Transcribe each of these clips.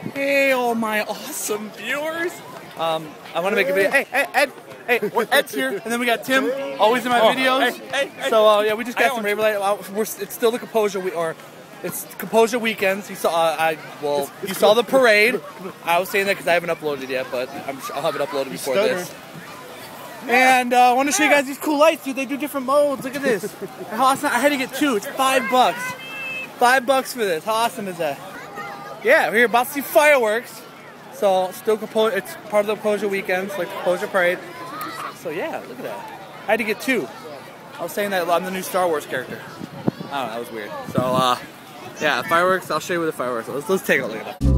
Hey, all my awesome viewers. I want to make a video. Hey, Ed. Hey, Ed's here, and then we got Tim, always in my videos. Hey. So yeah, we just got some Raver Light. It's still the Kaposia it's Kaposia weekends. You saw, you saw the parade. I was saying that because I haven't uploaded yet, but I'll have it uploaded before this. And I want to show you guys these cool lights, dude. They do different modes. Look at this. How awesome! I had to get 2. It's $5. $5 for this. How awesome is that? Yeah, we're about to see fireworks. So still Kaposia. It's part of the Kaposia weekends, like the Kaposia parade. So yeah, look at that. I had to get 2. I was saying that I'm the new Star Wars character. I don't know, that was weird. So yeah, fireworks. I'll show you with the fireworks. Let's take a look at that.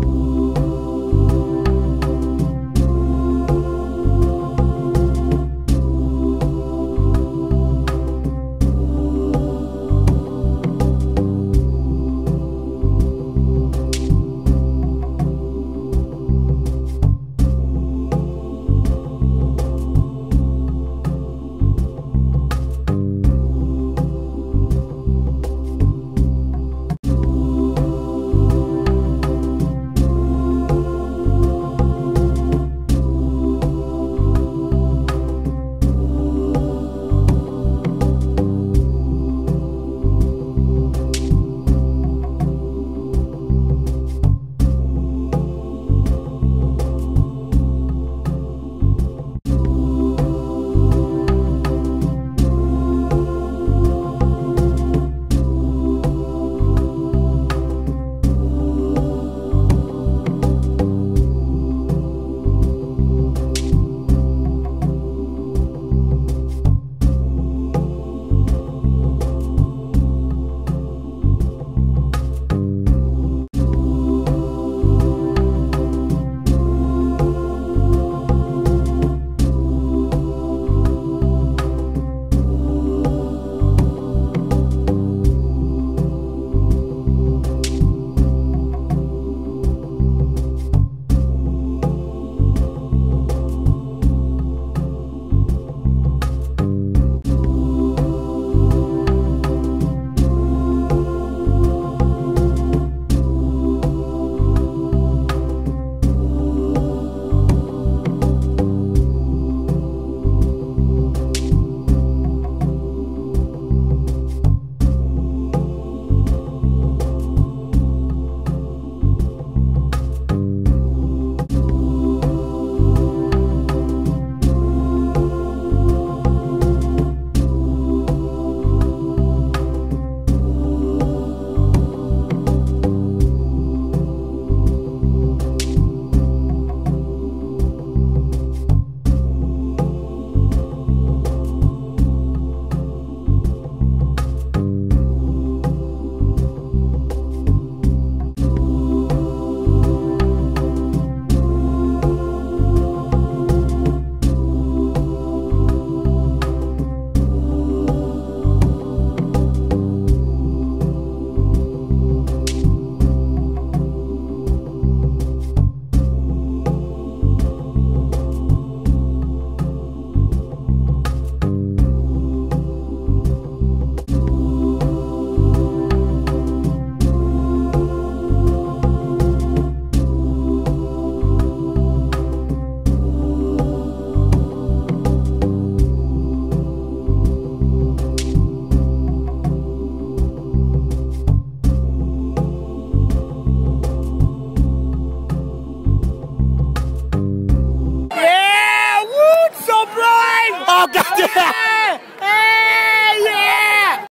Oh, God damn!